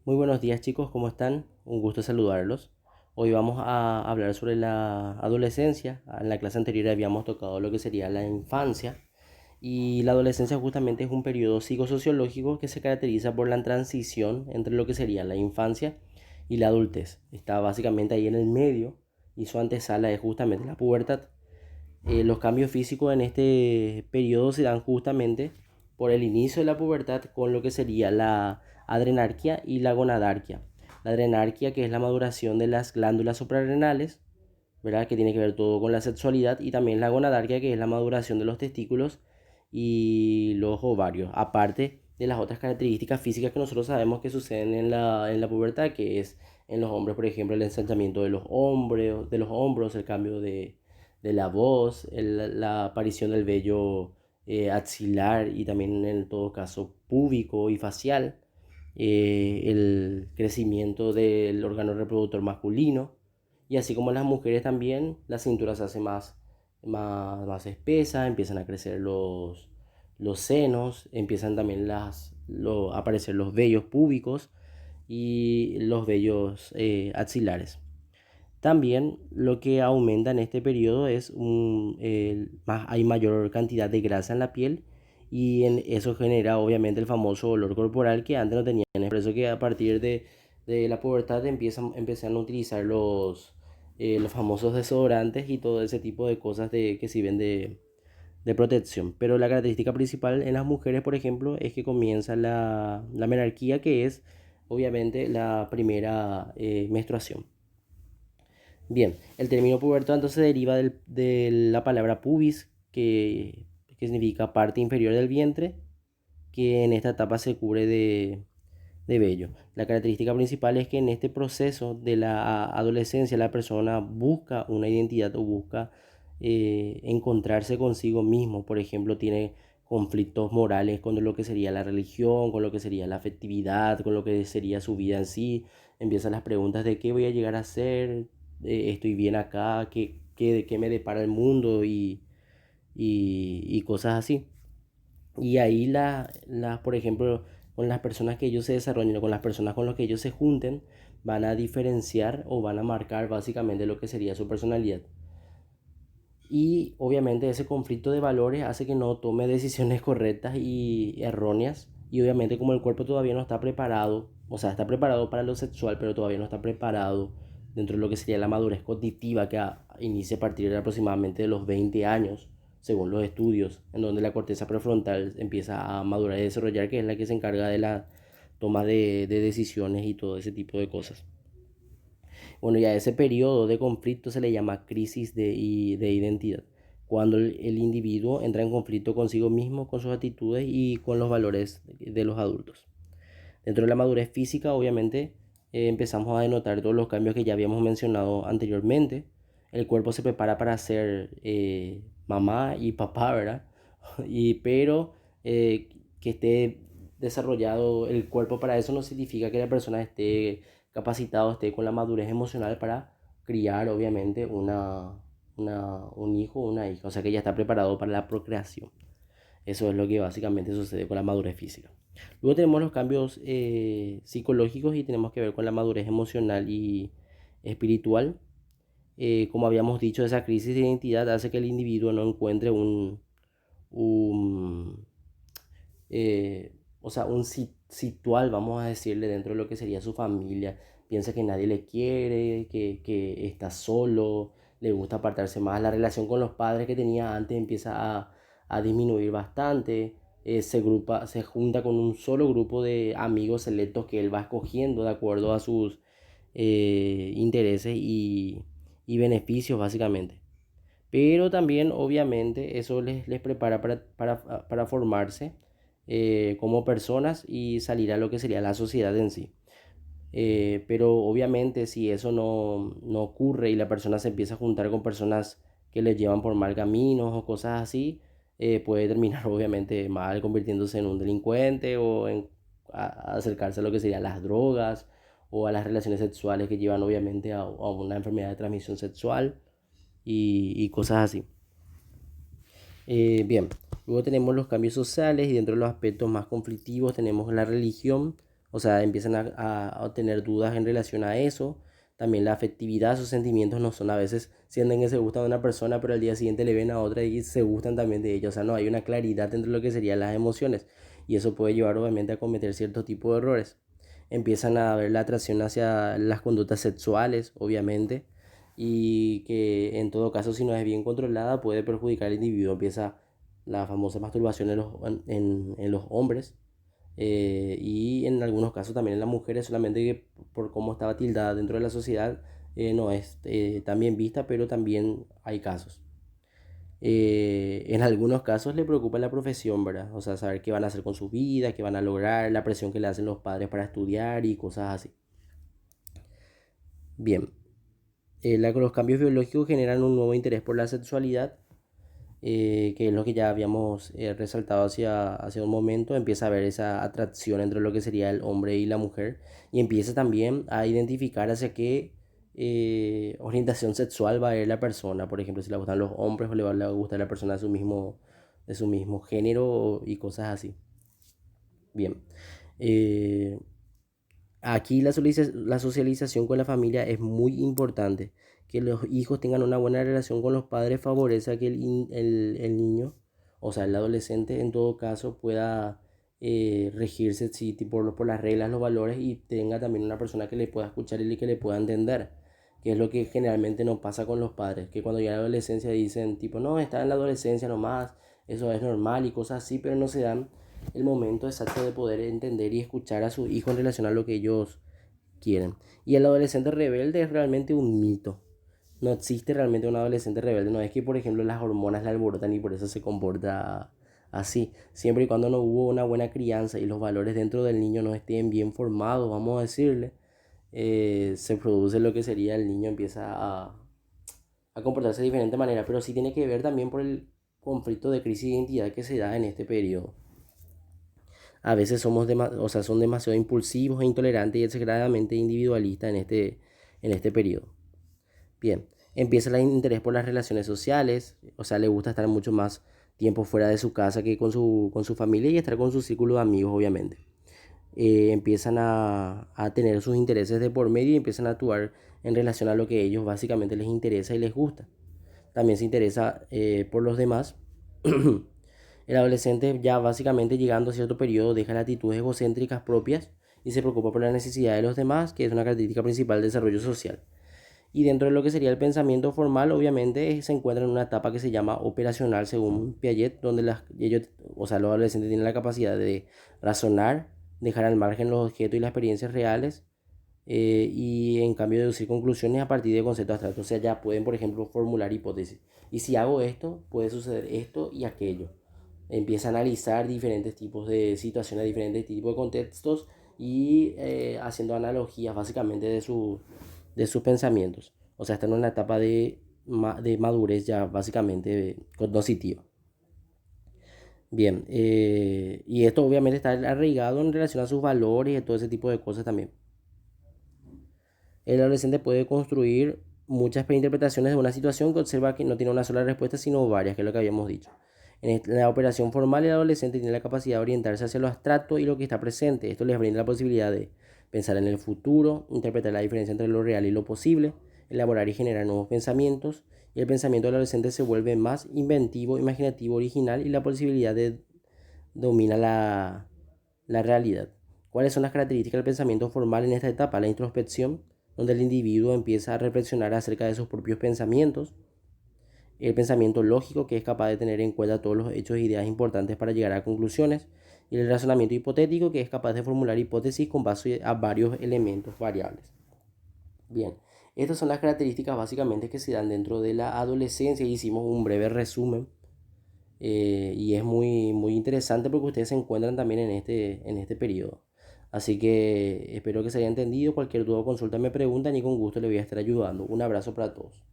Muy buenos días chicos, ¿cómo están? Un gusto saludarlos. Hoy vamos a hablar sobre la adolescencia. En la clase anterior habíamos tocado lo que sería la infancia y la adolescencia justamente es un periodo psicosociológico que se caracteriza por la transición entre lo que sería la infancia y la adultez. Está básicamente ahí en el medio y su antesala es justamente la pubertad. Los cambios físicos en este periodo se dan justamente por el inicio de la pubertad con lo que sería la adrenarquia y la gonadarquia. La adrenarquia, que es la maduración de las glándulas suprarrenales, ¿verdad? Que tiene que ver todo con la sexualidad, y también la gonadarquia, que es la maduración de los testículos y los ovarios, aparte de las otras características físicas que nosotros sabemos que suceden en la pubertad, que es en los hombres, por ejemplo, el ensanchamiento de los hombros, el cambio de la voz, la aparición del vello axilar y también en todo caso púbico y facial, el crecimiento del órgano reproductor masculino, y así como en las mujeres también la cintura se hace más espesa, empiezan a crecer los senos, empiezan también a aparecer los vellos púbicos y los vellos axilares. También lo que aumenta en este periodo es hay mayor cantidad de grasa en la piel, y eso genera obviamente el famoso olor corporal que antes no tenían. Es por eso que a partir de la pubertad empiezan a utilizar los famosos desodorantes y todo ese tipo de cosas que sirven de protección. Pero la característica principal en las mujeres, por ejemplo, es que comienza la menarquía, que es obviamente la primera menstruación. Bien, el término puberto entonces deriva de la palabra pubis, que significa parte inferior del vientre, que en esta etapa se cubre de vello. La característica principal es que en este proceso de la adolescencia la persona busca una identidad o busca encontrarse consigo mismo. Por ejemplo, tiene conflictos morales con lo que sería la religión, con lo que sería la afectividad, con lo que sería su vida en sí. Empiezan las preguntas de qué voy a llegar a ser, estoy bien acá, qué me depara el mundo y cosas así. Y ahí por ejemplo, con las personas que ellos se desarrollen o con las personas con las que ellos se junten, van a diferenciar o van a marcar básicamente lo que sería su personalidad. Y obviamente ese conflicto de valores hace que no tome decisiones correctas y erróneas. Y obviamente como el cuerpo todavía no está preparado, o sea, está preparado para lo sexual, pero todavía no está preparado dentro de lo que sería la madurez cognitiva, que inicia a partir de aproximadamente de los 20 años, según los estudios, en donde la corteza prefrontal empieza a madurar y desarrollar, que es la que se encarga de la toma de decisiones y todo ese tipo de cosas. Bueno, ya ese periodo de conflicto se le llama crisis de identidad, cuando el individuo entra en conflicto consigo mismo, con sus actitudes y con los valores de los adultos. Dentro de la madurez física, obviamente, empezamos a denotar todos los cambios que ya habíamos mencionado anteriormente. El cuerpo se prepara para ser mamá y papá, ¿verdad? Pero que esté desarrollado el cuerpo para eso no significa que la persona esté capacitado, esté con la madurez emocional para criar, obviamente, un hijo o una hija. O sea que ya está preparado para la procreación. Eso es lo que básicamente sucede con la madurez física. Luego tenemos los cambios psicológicos y tenemos que ver con la madurez emocional y espiritual. Como habíamos dicho, esa crisis de identidad hace que el individuo no encuentre un eh, o sea, situal, vamos a decirle, dentro de lo que sería su familia. Piensa que nadie le quiere, que está solo, le gusta apartarse más. La relación con los padres que tenía antes empieza a disminuir bastante. Se junta con un solo grupo de amigos selectos que él va escogiendo de acuerdo a sus intereses y beneficios, básicamente. Pero también, obviamente, eso les prepara para formarse como personas y salir a lo que sería la sociedad en sí. Pero obviamente si eso no ocurre y la persona se empieza a juntar con personas que le llevan por mal caminos o cosas así, puede terminar obviamente mal, convirtiéndose en un delincuente o a acercarse a lo que serían las drogas o a las relaciones sexuales que llevan obviamente a una enfermedad de transmisión sexual y cosas así. Bien, luego tenemos los cambios sociales y dentro de los aspectos más conflictivos tenemos la religión, O sea, empiezan a tener dudas en relación a eso. También la afectividad, sus sentimientos no son, a veces sienten que se gustan de una persona, pero al día siguiente le ven a otra y se gustan también de ella. O sea, no hay una claridad entre lo que serían las emociones. Y eso puede llevar obviamente a cometer cierto tipo de errores. Empiezan a ver la atracción hacia las conductas sexuales, obviamente, y que en todo caso, si no es bien controlada, puede perjudicar al individuo. Empieza la famosa masturbación en los hombres, y en algunos casos también en las mujeres, solamente que por cómo estaba tildada dentro de la sociedad, no es tan bien vista, pero también hay casos. En algunos casos le preocupa la profesión, ¿verdad? O sea, saber qué van a hacer con su vida, qué van a lograr, la presión que le hacen los padres para estudiar y cosas así. Bien, los cambios biológicos generan un nuevo interés por la sexualidad, que es lo que ya habíamos resaltado hacia un momento. Empieza a haber esa atracción entre lo que sería el hombre y la mujer, y empieza también a identificar hacia qué orientación sexual va a ir la persona. Por ejemplo, si le gustan los hombres o le gusta la persona de su mismo género y cosas así. Bien. Eh, Aquí la socialización con la familia es muy importante. Que los hijos tengan una buena relación con los padres favorece a que el niño, o sea, el adolescente en todo caso, pueda regirse sí, por las reglas, los valores, y tenga también una persona que le pueda escuchar y que le pueda entender. Que es lo que generalmente no pasa con los padres, que cuando ya la adolescencia dicen tipo, no, está en la adolescencia nomás, eso es normal y cosas así, pero no se dan el momento exacto de poder entender y escuchar a sus hijos en relación a lo que ellos quieren. Y el adolescente rebelde es realmente un mito. No existe realmente un adolescente rebelde. No es que, por ejemplo, las hormonas la alborotan y por eso se comporta así. Siempre y cuando no hubo una buena crianza y los valores dentro del niño no estén bien formados, vamos a decirle, se produce lo que sería el niño empieza a comportarse de diferente manera. Pero sí tiene que ver también por el conflicto de crisis de identidad que se da en este periodo. A veces o sea, son demasiado impulsivos e intolerantes y exageradamente individualistas en este periodo. Bien, empieza el interés por las relaciones sociales, o sea, le gusta estar mucho más tiempo fuera de su casa que con su familia, y estar con su círculo de amigos, obviamente. Empiezan a tener sus intereses de por medio y empiezan a actuar en relación a lo que a ellos básicamente les interesa y les gusta. También se interesa por los demás. El adolescente, ya básicamente llegando a cierto periodo, deja las actitudes egocéntricas propias y se preocupa por la necesidad de los demás, que es una característica principal del desarrollo social. Y dentro de lo que sería el pensamiento formal, obviamente se encuentra en una etapa que se llama operacional, según Piaget, donde ellos, o sea, los adolescentes tienen la capacidad de razonar, dejar al margen los objetos y las experiencias reales, y en cambio deducir conclusiones a partir de conceptos abstractos. O sea, ya pueden, por ejemplo, formular hipótesis. Y si hago esto, puede suceder esto y aquello. Empieza a analizar diferentes tipos de situaciones, diferentes tipos de contextos, y haciendo analogías básicamente de sus pensamientos. O sea, está en una etapa de madurez ya básicamente cognitiva. Bien, y esto obviamente está arraigado en relación a sus valores y todo ese tipo de cosas también. El adolescente puede construir muchas interpretaciones de una situación que observa que no tiene una sola respuesta, sino varias, que es lo que habíamos dicho. En la operación formal, el adolescente tiene la capacidad de orientarse hacia lo abstracto y lo que está presente. Esto les brinda la posibilidad de pensar en el futuro, interpretar la diferencia entre lo real y lo posible, elaborar y generar nuevos pensamientos. Y el pensamiento del adolescente se vuelve más inventivo, imaginativo, original, y la posibilidad de domina la realidad. ¿Cuáles son las características del pensamiento formal en esta etapa? La introspección, donde el individuo empieza a reflexionar acerca de sus propios pensamientos. El pensamiento lógico, que es capaz de tener en cuenta todos los hechos e ideas importantes para llegar a conclusiones. Y el razonamiento hipotético, que es capaz de formular hipótesis con base a varios elementos variables. Bien, estas son las características básicamente que se dan dentro de la adolescencia. Hicimos un breve resumen, y es muy interesante porque ustedes se encuentran también en este periodo. Así que espero que se haya entendido. Cualquier duda o consulta me preguntan y con gusto les voy a estar ayudando. Un abrazo para todos.